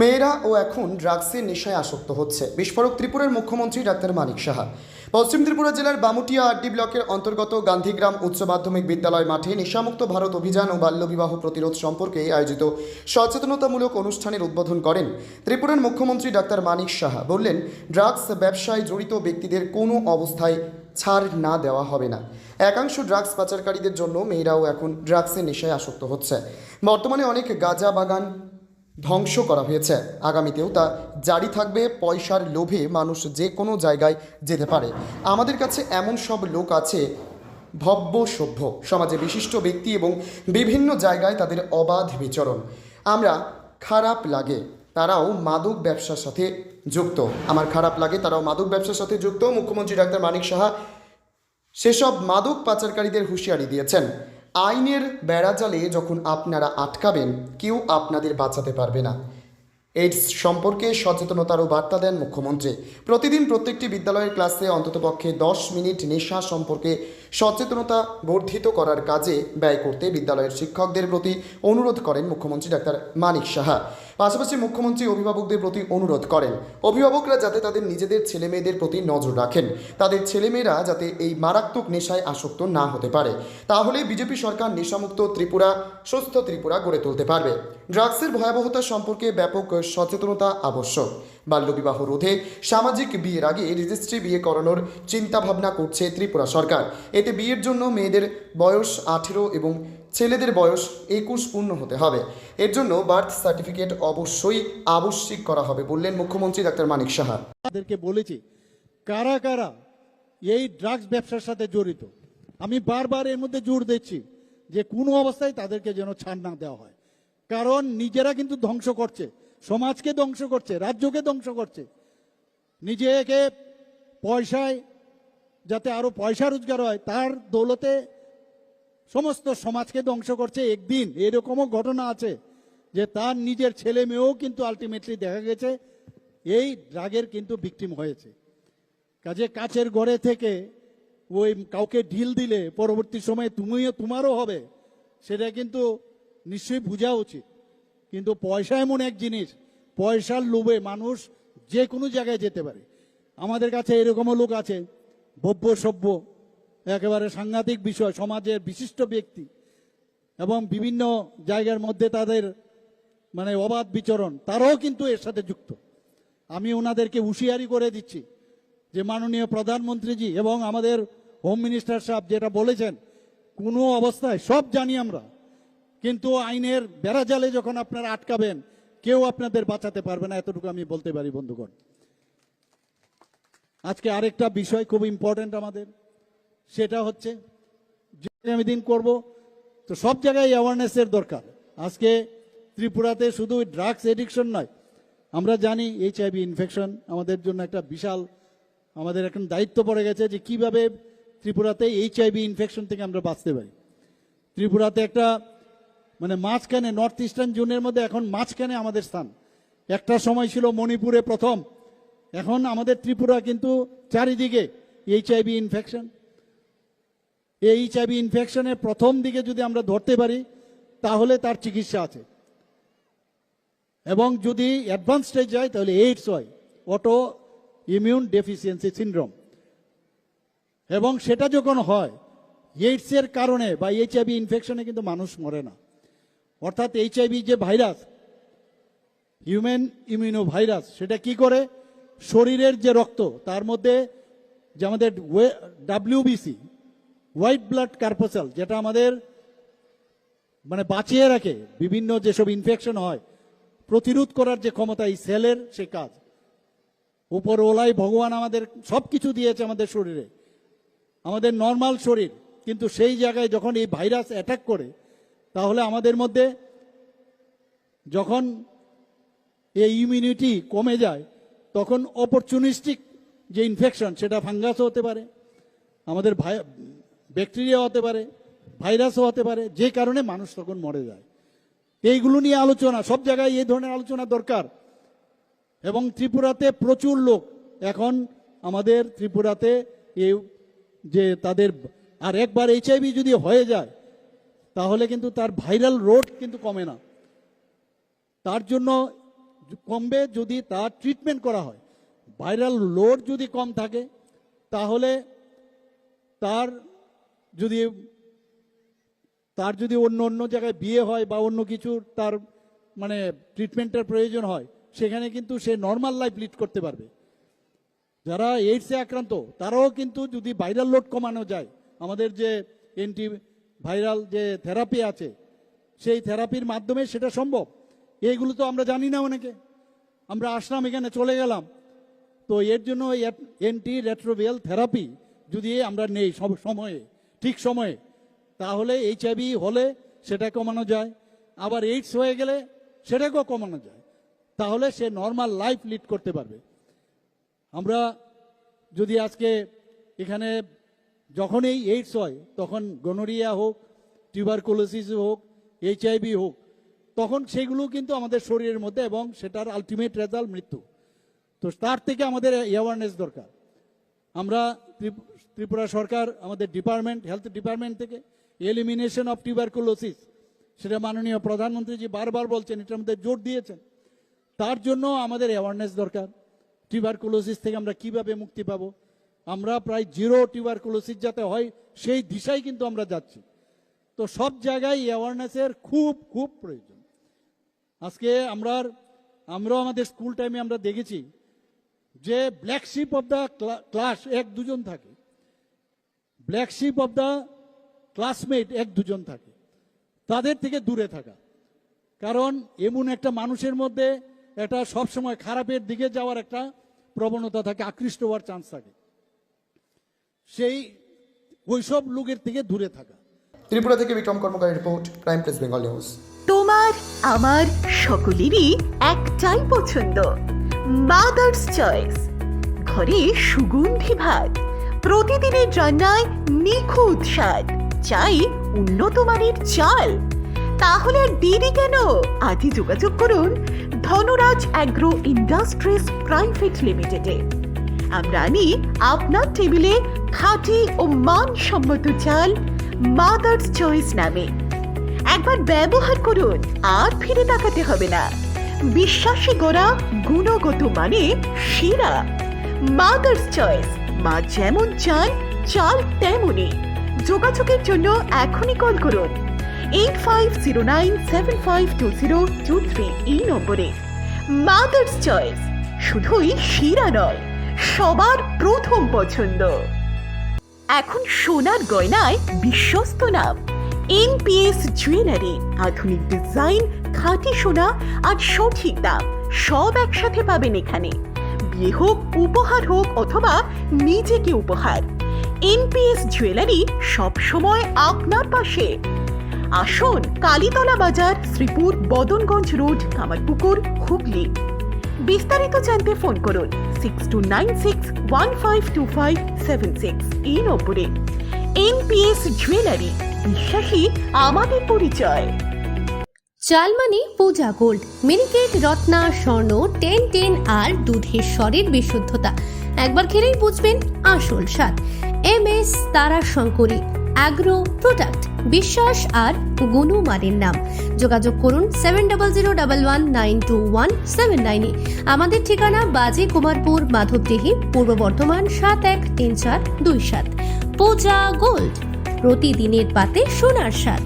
মেয়েরা ও এখন ড্রাগসের নেশায় আসক্ত হচ্ছে। বিস্ফোরক ত্রিপুরার মুখ্যমন্ত্রী ডাক্তার মানিক সাহা। পশ্চিম ত্রিপুরা জেলার বামুটিয়া আরডি ব্লকের অন্তর্গত গান্ধীগ্রাম উচ্চ মাধ্যমিক বিদ্যালয় মাঠে নেশামুক্ত ভারত অভিযান ও বাল্যবিবাহ প্রতিরোধ সম্পর্কে আয়োজিত সচেতনতামূলক অনুষ্ঠানের উদ্বোধন করেন ত্রিপুরার মুখ্যমন্ত্রী ডাক্তার মানিক সাহা। বললেন, ড্রাগস ব্যবসায় জড়িত ব্যক্তিদের কোনো অবস্থায় ছাড় না দেওয়া হবে না। একাংশ ড্রাগস পাচারকারীদের জন্য মেয়েরাও এখন ড্রাগসের নেশায় আসক্ত হচ্ছে। বর্তমানে অনেক গাঁজা বাগান ধ্বংস করা হয়েছে, আগামীতেও তা জারি থাকবে। পয়সার লোভে মানুষ যে কোনো জায়গায় যেতে পারে। আমাদের কাছে এমন সব লোক আছে ভব্য সভ্য, সমাজে বিশিষ্ট ব্যক্তি এবং বিভিন্ন জায়গায় তাদের অবাধ বিচরণ। আমরা খারাপ লাগে তারাও মাদক ব্যবসার সাথে যুক্ত। আমার খারাপ লাগে তারাও মাদক ব্যবসার সাথে যুক্ত। মুখ্যমন্ত্রী ডাক্তার মানিক সাহা সেসব মাদক পাচারকারীদের হুঁশিয়ারি দিয়েছেন। আইনের বেড়াজালে যখন আপনারা আটকাবেন, কেউ আপনাদের বাঁচাতে পারবে না। এইডস সম্পর্কে সচেতনতারও বার্তা দেন মুখ্যমন্ত্রী। প্রতিদিন প্রত্যেকটি বিদ্যালয়ের ক্লাসে অন্ততপক্ষে 10 মিনিট নেশা সম্পর্কে সচেতনতা বর্ধিত করার কাজে ব্যয় করতে বিদ্যালয়ের শিক্ষকদের প্রতি অনুরোধ করেন মুখ্যমন্ত্রী ডাক্তার মানিক সাহা। পাশাপাশি মুখ্যমন্ত্রী অভিভাবকদের প্রতি অনুরোধ করেন, অভিভাবকরা যাতে তাদের নিজেদের ছেলেমেয়েদের প্রতি নজর রাখেন, তাদের ছেলেমেয়েরা যাতে এই মারাত্মক নেশায় আসক্ত না হতে পারে। তাহলে বিজেপি সরকার নেশামুক্ত ত্রিপুরা, সুস্থ ত্রিপুরা গড়ে তুলতে পারবে। ড্রাগসের ভয়াবহতা সম্পর্কে ব্যাপক সচেতনতা আবশ্যক। বাল্যবিবাহ রোধে সামাজিক বিয়ের আগে রেজিস্ট্রি বিয়ে করানোর চিন্তাভাবনা করছে ত্রিপুরা সরকার। এতে বিয়ের জন্য মেয়েদের বয়স 18 এবং ছেলেদের বয়স 21 পূর্ণ হতে হবে। এর জন্য বার্থ সার্টিফিকেট অবশ্যই আবশ্যিক করা হবে বললেন মুখ্যমন্ত্রী ডাক্তার মানিক সাহা। তাদেরকে বলেছি কারা কারা এই ড্রাগস ব্যবসার সাথে জড়িত। আমি বারবার এর মধ্যে জোর দিচ্ছি যে কোনো অবস্থায় তাদেরকে যেন ছাড় না দেওয়া হয়, কারণ নিজেরা কিন্তু ধ্বংস করছে, সমাজকে ধ্বংস করছে, রাজ্যকে ধ্বংস করছে। নিজেকে পয়সায় যাতে আরো পয়সা রোজগার হয় তার দৌলতে সমস্ত সমাজকে ধ্বংস করছে। একদিন এরকমও ঘটনা আছে যে তার নিজের ছেলে মেয়েও কিন্তু আলটিমেটলি দেখা গেছে এই ড্রাগের কিন্তু ভিকটিম হয়েছে। কাজে কাচের ঘরে থেকে ওই কাউকে ঢিল দিলে পরবর্তী সময়ে তোমারও হবে, সেটা কিন্তু নিশ্চয়ই বোঝা উচিত। কিন্তু পয়সা এমন এক জিনিস, পয়সার লোভে মানুষ যে কোনো জায়গায় যেতে পারে। আমাদের কাছে এরকমও লোক আছে ভব্য সভ্য, একেবারে সাংঘাতিক বিষয়, সমাজের বিশিষ্ট ব্যক্তি এবং বিভিন্ন জায়গার মধ্যে তাদের মানে অবাধ বিচরণ, তারাও কিন্তু এর সাথে যুক্ত। আমি ওনাদেরকে হুঁশিয়ারি করে দিচ্ছি যে মাননীয় প্রধানমন্ত্রীজি এবং আমাদের হোম মিনিস্টার সাহেব যেটা বলেছেন, কোনো অবস্থায় সব জানি আমরা, কিন্তু আইনের বেড়াজালে যখন আপনারা আটকাবেন কেউ আপনাদের বাঁচাতে পারবে না, এতটুকু আমি বলতে পারি বন্ধুগণ। আজকে আরেকটা বিষয় খুব ইম্পর্টেন্ট আমাদের, সেটা হচ্ছে যে আমি দিন করব তো সব জায়গায় অ্যাওয়ারনেসের দরকার। আজকে ত্রিপুরাতে শুধু ড্রাগস এডিকশন নয়, আমরা জানি HIV ইনফেকশন আমাদের জন্য একটা বিশাল, আমাদের এখন দায়িত্ব পড়ে গেছে যে কিভাবে ত্রিপুরাতে HIV ইনফেকশন থেকে আমরা বাঁচতে পারি। ত্রিপুরাতে একটা মানে মাঝখানে, নর্থ ইস্টার্ন জোনের মধ্যে এখন মাঝখানে আমাদের স্থান। একটা সময় ছিল মণিপুরে প্রথম, এখন আমাদের ত্রিপুরা কিন্তু চারিদিকে HIV ইনফেকশন। এই HIV ইনফেকশনের প্রথম দিকে যদি আমরা ধরতে পারি তাহলে তার চিকিৎসা আছে, এবং যদি অ্যাডভান্স স্টেজ যায় তাহলে এইডস হয়, অটো ইমিউন ডেফিসিয়েন্সি সিনড্রোম। এবং সেটা যখন হয় এইডসের কারণে বা HIV ইনফেকশনে কিন্তু মানুষ মরে না। অর্থাৎ HIV যে ভাইরাস, হিউম্যান ইমিউনো ভাইরাস, সেটা কি করে শরীরের যে রক্ত তার মধ্যে যে আমাদের WBC হোয়াইট ব্লাড কর্পাসেল, যেটা আমাদের মানে বাঁচিয়ে রাখে বিভিন্ন যেসব ইনফেকশন হয়, প্রতিরোধ করার যে ক্ষমতা এই সেলের, সে কাজ উপরওয়ালাই ভগবান আমাদের সব কিছু দিয়েছে আমাদের শরীরে, আমাদের নর্মাল শরীর, কিন্তু সেই জায়গায় যখন এই ভাইরাস অ্যাটাক করে তাহলে আমাদের মধ্যে যখন এই ইমিউনিটি কমে যায় তখন অপরচুনিস্টিক যে ইনফেকশন, সেটা ফাঙ্গাসও হতে পারে, আমাদের ব্যাকটেরিয়া হতে পারে, ভাইরাসও হতে পারে, যে কারণে মানুষ তখন মরে যায়। এইগুলো নিয়ে আলোচনা, সব জায়গায় এই ধরনের আলোচনা দরকার। এবং ত্রিপুরাতে প্রচুর লোক এখন আমাদের ত্রিপুরাতে এই যে তাদের আর একবার HIV যদি হয়ে যায় তাহলে কিন্তু তার ভাইরাল রোড কিন্তু কমে না। তার জন্য কমবে যদি তার ট্রিটমেন্ট করা হয়। ভাইরাল লোড যদি কম থাকে তাহলে তার যদি অন্য জায়গায় বিয়ে হয় বা অন্য কিছুর তার মানে ট্রিটমেন্টের প্রয়োজন হয়, সেখানে কিন্তু সে নর্মাল লাইফ লিড করতে পারবে। যারা এইডসে আক্রান্ত তারাও কিন্তু যদি ভাইরাল লোড কমানো যায়, আমাদের যে অ্যান্টি ভাইরাল যে থেরাপি আছে সেই থেরাপির মাধ্যমে সেটা সম্ভব। এইগুলো তো আমরা জানি না, অনেকে আমরা আসলাম এখানে চলে গেলাম। তো এর জন্য অ্যান্টি রেট্রোভিয়াল থেরাপি যদি আমরা নেই সব সময়ে, ঠিক সময়ে, তাহলে এইচআইভি হলে সেটা কমানো যায়, আবার এইডস হয়ে গেলে সেটাকেও কমানো যায়। তাহলে সে নর্মাল লাইফ লিড করতে পারবে। আমরা যদি আজকে এখানে যখনই এইডস হয়, তখন গনোরিয়া হোক, টিউবারকুলোসিস হোক, এইচআইভি হোক, তখন সেগুলো কিন্তু আমাদের শরীরের মধ্যে, এবং সেটার আলটিমেট রেজাল্ট মৃত্যু। তো তার থেকে আমাদের অ্যাওয়ারনেস দরকার। আমরা ত্রিপুরা সরকার, আমাদের ডিপার্টমেন্ট, হেলথ ডিপার্টমেন্ট থেকে এলিমিনেশন অফ টিউবারকুলোসিস, সেটা মাননীয় প্রধানমন্ত্রীজি বারবার বলছেন, এটার মধ্যে জোর দিয়েছেন। তার জন্য আমাদের অ্যাওয়ারনেস দরকার। টিউবারকুলোসিস থেকে আমরা কিভাবে মুক্তি পাবো, আমরা প্রায় জিরো টিউবারকুলোসিস যাতে হয় সেই দিশায় কিন্তু আমরা যাচ্ছি। তো সব জায়গায় অ্যাওয়ারনেসের খুব খুব প্রয়োজন। আজকে আমরাও আমাদের স্কুল টাইমে আমরা দেখেছি যে black sheep of the class 1-2 থাকে, black sheep of the classmate 1-2 থাকে। তাদের থেকে দূরে থাকা, কারণ এমন একটা মানুষের মধ্যে এটা সবসময় খারাপের দিকে যাওয়ার একটা প্রবণতা থাকে, আকৃষ্ট হওয়ার চান্স থাকে। সেই ওইসব লোকের থেকে দূরে থাকা। ত্রিপুরা থেকে বিক্রম কর্মকারের report, prime press Bengal news. তোমার আমার সকলেরই একটাই পছন্দ, মাদার্স চয়েস। ঘরে সুগন্ধি ভাত, প্রতিদিনের রান্নায় নিখুঁত স্বাদ, চাই উন্নত মানের চাল। তাহলে আর দেরি কেন? আজই যোগাযোগ করুন ধনরাজ অ্যাগ্রো ইন্ডাস্ট্রিজ প্রাইভেট লিমিটেডে। আমরা আনি আপনার টেবিলে খাঁটি ও মানসম্মত চাল মাদার্স চয়েস নামে। একবার ব্যবহার করুন, আর ফিরে তাকাতে হবে না। বিশ্বাসী গোড়া, গুণগত মানে সেরা। মাদার্স চয়েস, মা যেমন চান চাল তেমনই। যোগাযোগের জন্য এখনই কল করুন 8509752023 এই নম্বরে। মাদার্স চয়েস শুধুই সেরা নয়, সবার প্রথম পছন্দ। এখন সোনার গয়নায় বিশ্বস্ত নাম এনপিএস জুয়েলারি। আধুনিক ডিজাইন, খাঁটি সোনা আর সঠিক দাম সব একসাথে পাবেন এখানে। বিয়ে হোক, উপহার হোক, অথবা নিজেকে উপহার, এনপিএস জুয়েলারি সব সময় আপনার পাশে। আসুন কালীতলা বাজার, শ্রীপুর, বদনগঞ্জ রোড, কামারপুকুর, হুগলি। বিস্তারিত জানতে ফোন করুন 6296152576 এই নম্বরে। এনপিএস জুয়েলারি, বিশ্বাসী আমাদের পরিচয়। চালমানি পূজা গোল্ড, মিনিকেট, রত্না, স্বর্ণ 1010 আর দুধের স্বরের বিশুদ্ধতা। একবার খেলেই বুঝবেন আসল স্বাদ। MS তারা শঙ্করী অ্যাগ্রো প্রোডাক্ট, বিশ্বাস আর গুণমানের নাম। যোগাযোগ করুন 7011192179। আমাদের ঠিকানা বাজে কুমারপুর, মাধবদেহি, পূর্ব বর্ধমান 713427। পূজা গোল্ড, প্রতিদিনের পাতে সোনার স্বাদ।